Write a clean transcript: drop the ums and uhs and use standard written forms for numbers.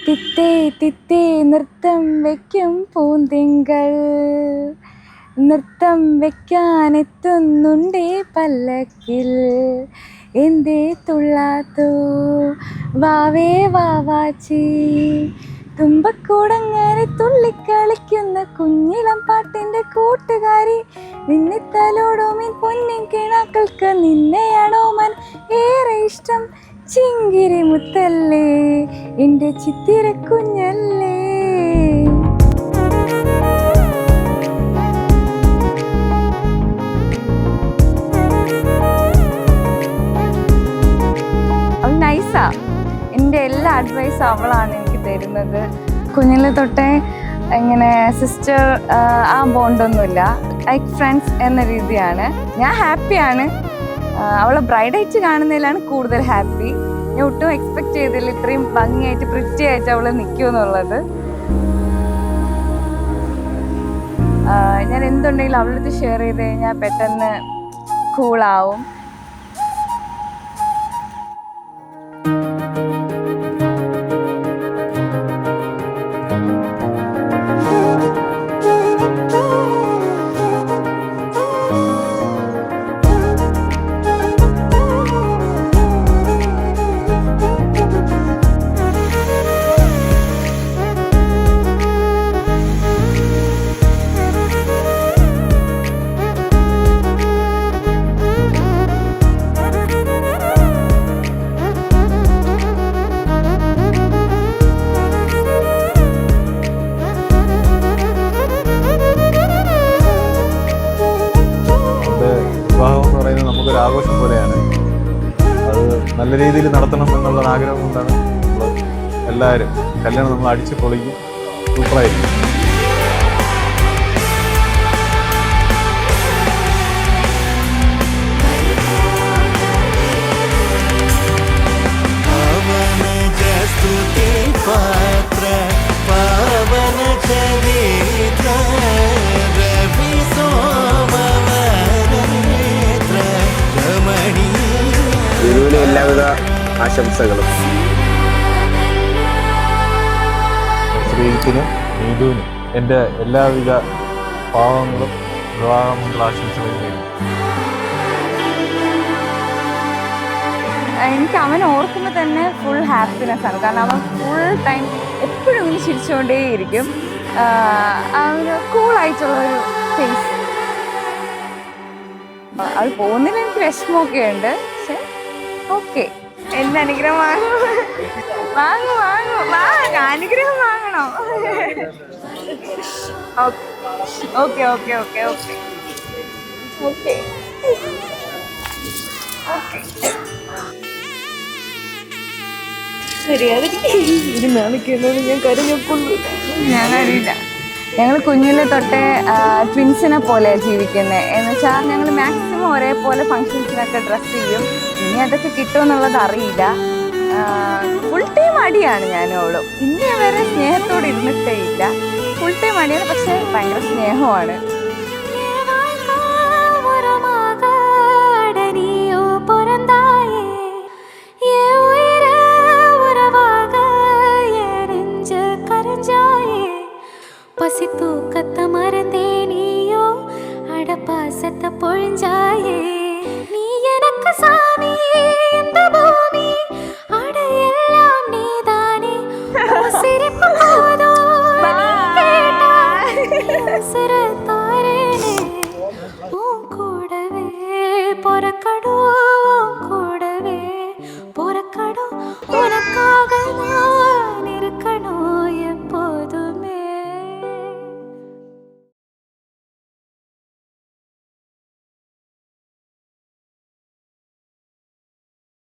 തിത്തേ തിത്തേ നൃത്തം വയ്ക്കും പൂന്തിങ്കൾ, നൃത്തം വയ്ക്കാനെത്തുന്നുണ്ടേ പല്ലക്കിൽ, എന്തേ തുള്ളാത്തോ വാവേ വാവാച്ചി, തുമ്പക്കൂടങ്ങനെ തുള്ളിക്കളിക്കുന്ന കുഞ്ഞിളം പാട്ടിൻ്റെ കൂട്ടുകാരി, നിന്നെ തലോടുമിൻ പൊന്നിൻ കിണാക്കൾക്ക് നിന്നെയാണോ മൻ ഏറെ ഇഷ്ടം, ചിങ്കിരി മുത്തല്ലേ എൻ്റെ ചിത്തിര കുഞ്ഞല്ലേ. അവൾ നൈസാ, എൻ്റെ എല്ലാ അഡ്വൈസും അവളാണ് എനിക്ക് തരുന്നത്. കുഞ്ഞിലെ തൊട്ടേ ഇങ്ങനെ സിസ്റ്റർ ആ ബോണ്ടൊന്നുമില്ല, ലൈക്ക് ഫ്രണ്ട്സ് എന്ന രീതിയാണ്. ഞാൻ ഹാപ്പിയാണ്, അവളെ ബ്രൈഡായിട്ട് കാണുന്നതിലാണ് കൂടുതൽ ഹാപ്പി. ഞാൻ ഒട്ടും എക്സ്പെക്ട് ചെയ്തില്ല ഇത്രയും ഭംഗിയായിട്ട് പ്രിറ്റി ആയിട്ട് അവൾ നിൽക്കുമെന്നുള്ളത്. ഞാൻ എന്തുണ്ടെങ്കിലും അവളടുത്ത് ഷെയർ ചെയ്ത് കഴിഞ്ഞാൽ പെട്ടെന്ന് കൂളാവും. നമുക്കൊരു ആഘോഷം പോലെയാണ്. അത് നല്ല രീതിയിൽ നടത്തണം എന്നുള്ള ആഗ്രഹം കൊണ്ടാണ് നമ്മൾ എല്ലാവരും കല്യാണം നമ്മൾ അടിച്ച് പൊളിക്കും, സൂപ്പറായിരിക്കും. എല്ലാവിധ ആശംസകളും. ശ്രീജിത്തിനും നീതുവിനും എൻ്റെ എല്ലാവിധ പാവങ്ങളും വിവാഹമംഗളാശംസകളും നേരുന്നു. എനിക്ക് അവൻ ഓർക്കുമ്പോൾ തന്നെ ഫുൾ ഹാപ്പിനെസ് ആണ്. കാരണം അവൻ ഫുൾ ടൈം എപ്പോഴും ഇങ്ങനെ ചിരിച്ചുകൊണ്ടേയിരിക്കും. അവന് കൂളായിട്ടുള്ളൊരു ഫേസ്. അത് പോകുന്നതിൽ എനിക്ക് വിഷമമൊക്കെ ഉണ്ട്, പക്ഷെ ഓക്കെ. എൻ്റെ അനുഗ്രഹം വാങ്ങും വാങ്ങും വാങ്ങും അനുഗ്രഹം വാങ്ങണോ? Okay okay okay okay okay okay ഞാൻ അറിയില്ല. ഞങ്ങൾ കുഞ്ഞിലെ തൊട്ടേ ട്വിൻസിനെ പോലെയാണ് ജീവിക്കുന്നത്. എന്ന് വെച്ചാൽ ഞങ്ങൾ മാക്സിമം ഒരേപോലെ ഫങ്ഷൻസിനൊക്കെ ഡ്രസ്സ് ചെയ്യും. ഇനി അതൊക്കെ കിട്ടുമെന്നുള്ളത് അറിയില്ല. ഫുൾ ടൈം അടിയാണ് ഞാനോളും. ഇനി വരെ സ്നേഹത്തോടെ ഇരുന്നിട്ടേ ഇല്ല. ഫുൾ ടൈം അടിയാണ്, പക്ഷെ ഭയങ്കര സ്നേഹമാണ്. பசி தூக்கத்தை மறந்தே நீயோ அட பாசத்தை பொழிஞ்சாயே, நீ எனக்கு சாமி இந்த பூமி அட எல்லாம் நீதானே.